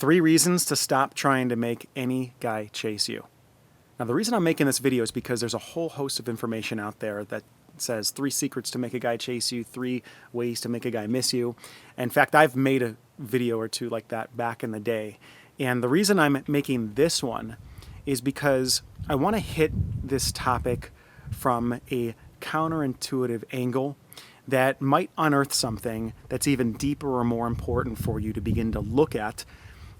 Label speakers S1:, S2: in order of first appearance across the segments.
S1: 3 reasons to stop trying to make any guy chase you. Now, the reason I'm making this video is because there's a whole host of information out there that says 3 secrets to make a guy chase you, 3 ways to make a guy miss you. In fact, I've made a video or 2 like that back in the day. And the reason I'm making this one is because I want to hit this topic from a counterintuitive angle that might unearth something that's even deeper or more important for you to begin to look at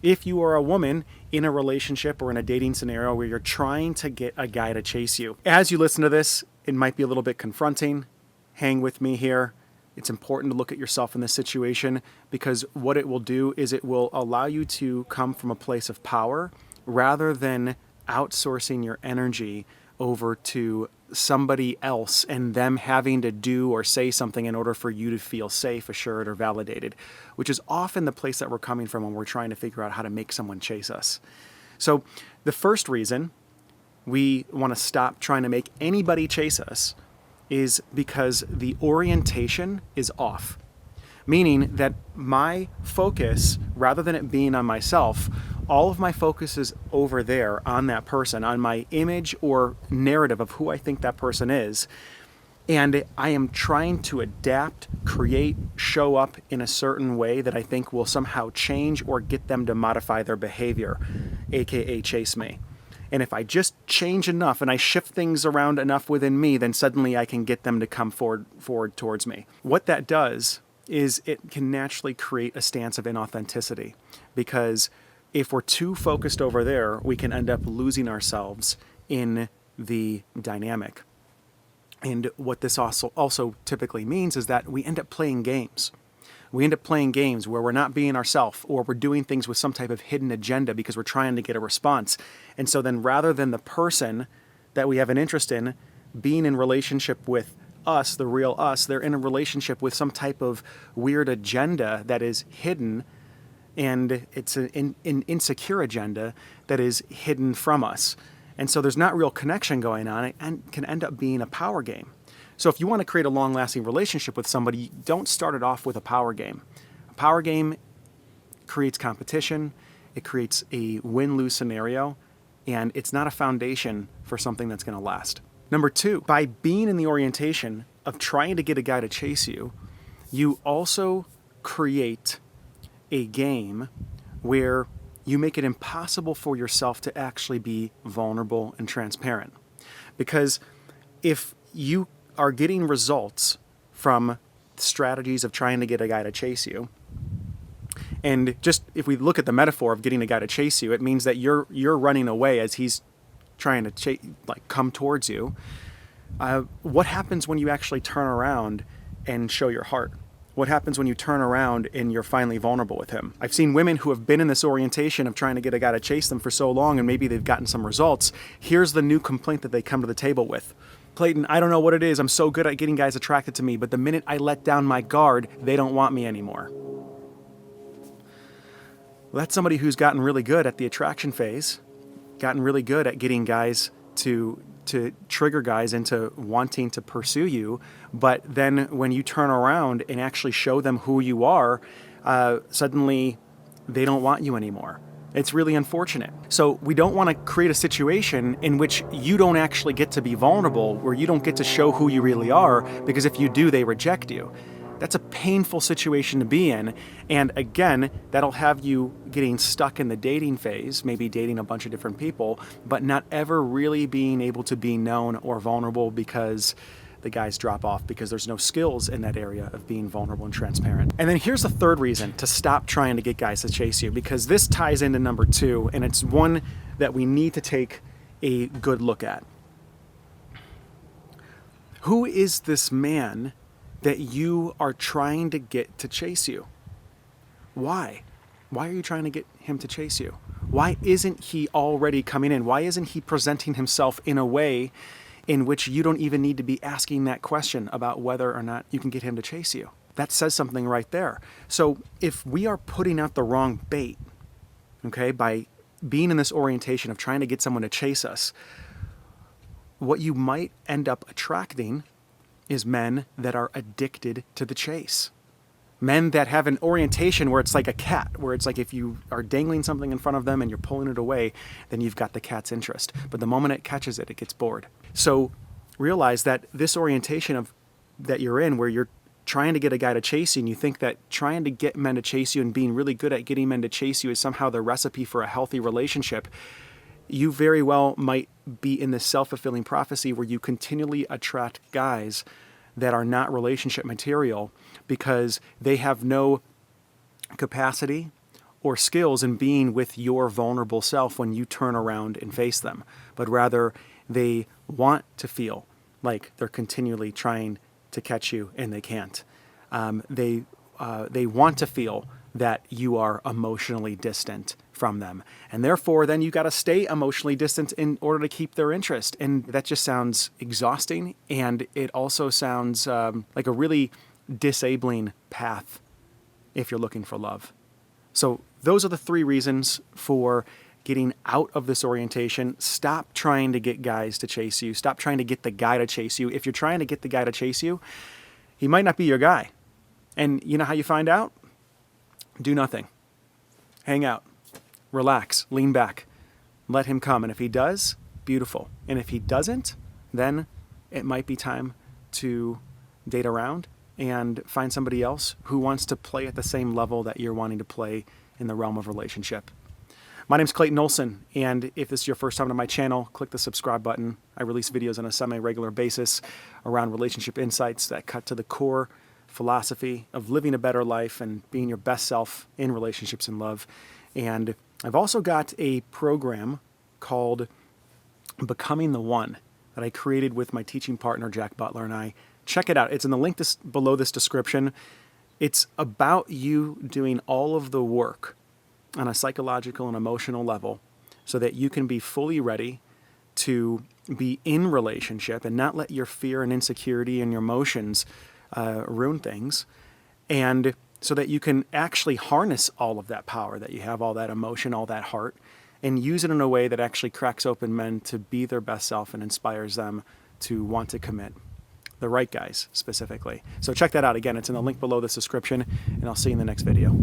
S1: if you are a woman in a relationship or in a dating scenario where you're trying to get a guy to chase you. As you listen to this, it might be a little bit confronting. Hang with me here. It's important to look at yourself in this situation because what it will do is it will allow you to come from a place of power rather than outsourcing your energy over to somebody else and them having to do or say something in order for you to feel safe, assured, or validated, which is often the place that we're coming from when we're trying to figure out how to make someone chase us. So the first reason we want to stop trying to make anybody chase us is because the orientation is off. Meaning that my focus, rather than it being on myself, all of my focus is over there on that person, on my image or narrative of who I think that person is. And I am trying to adapt, create, show up in a certain way that I think will somehow change or get them to modify their behavior, aka chase me. And if I just change enough and I shift things around enough within me, then suddenly I can get them to come forward towards me. What that does is it can naturally create a stance of inauthenticity, because if we're too focused over there, we can end up losing ourselves in the dynamic. And what this also typically means is that we end up playing games. We end up playing games where we're not being ourselves, or we're doing things with some type of hidden agenda because we're trying to get a response. And so then rather than the person that we have an interest in being in relationship with us, the real us, they're in a relationship with some type of weird agenda that is hidden, and it's an insecure agenda that is hidden from us. And so there's not real connection going on and can end up being a power game. So if you want to create a long-lasting relationship with somebody, don't start it off with a power game. A power game creates competition, it creates a win-lose scenario, and it's not a foundation for something that's going to last. Number 2, by being in the orientation of trying to get a guy to chase you, you also create a game where you make it impossible for yourself to actually be vulnerable and transparent. Because if you are getting results from strategies of trying to get a guy to chase you, and just if we look at the metaphor of getting a guy to chase you, it means that you're running away as he's trying to come towards you. What happens when you actually turn around and show your heart? What happens when you turn around and you're finally vulnerable with him? I've seen women who have been in this orientation of trying to get a guy to chase them for so long, and maybe they've gotten some results. Here's the new complaint that they come to the table with. Clayton, I don't know what it is. I'm so good at getting guys attracted to me, but the minute I let down my guard, they don't want me anymore. Well, that's somebody who's gotten really good at the attraction phase, gotten really good at getting guys to trigger guys into wanting to pursue you. But then when you turn around and actually show them who you are, suddenly they don't want you anymore. It's really unfortunate. So we don't want to create a situation in which you don't actually get to be vulnerable, where you don't get to show who you really are, because if you do, they reject you. That's a painful situation to be in. And again, that'll have you getting stuck in the dating phase, maybe dating a bunch of different people, but not ever really being able to be known or vulnerable because the guys drop off because there's no skills in that area of being vulnerable and transparent. And then here's the third reason to stop trying to get guys to chase you, because this ties into number 2, and it's one that we need to take a good look at. Who is this man that you are trying to get to chase you? Why? Why are you trying to get him to chase you? Why isn't he already coming in? Why isn't he presenting himself in a way in which you don't even need to be asking that question about whether or not you can get him to chase you? That says something right there. So if we are putting out the wrong bait, okay, by being in this orientation of trying to get someone to chase us, what you might end up attracting is men that are addicted to the chase. Men that have an orientation where it's like a cat, where it's like if you are dangling something in front of them and you're pulling it away, then you've got the cat's interest. But the moment it catches it, it gets bored. So realize that this orientation that you're in, where you're trying to get a guy to chase you, and you think that trying to get men to chase you and being really good at getting men to chase you is somehow the recipe for a healthy relationship, you very well might be in this self-fulfilling prophecy where you continually attract guys that are not relationship material because they have no capacity or skills in being with your vulnerable self when you turn around and face them, but rather they want to feel like they're continually trying to catch you and they can't. They want to feel that you are emotionally distant from them. And therefore, then you got to stay emotionally distant in order to keep their interest. And that just sounds exhausting. And it also sounds like a really disabling path if you're looking for love. So those are the 3 reasons for getting out of this orientation. Stop trying to get guys to chase you. Stop trying to get the guy to chase you. If you're trying to get the guy to chase you, he might not be your guy. And you know how you find out? Do nothing. Hang out. Relax. Lean back. Let him come. And if he does, beautiful. And if he doesn't, then it might be time to date around and find somebody else who wants to play at the same level that you're wanting to play in the realm of relationship. My name's Clayton Olson, and if this is your first time on my channel, click the subscribe button. I release videos on a semi-regular basis around relationship insights that cut to the core philosophy of living a better life and being your best self in relationships and love. And I've also got a program called Becoming the One that I created with my teaching partner, Jack Butler, and I. Check it out. It's in the link below this description. It's about you doing all of the work on a psychological and emotional level so that you can be fully ready to be in relationship and not let your fear and insecurity and your emotions ruin things, and so that you can actually harness all of that power that you have, all that emotion, all that heart, and use it in a way that actually cracks open men to be their best self and inspires them to want to commit. The right guys, specifically. So check that out. Again, it's in the link below this description, and I'll see you in the next video.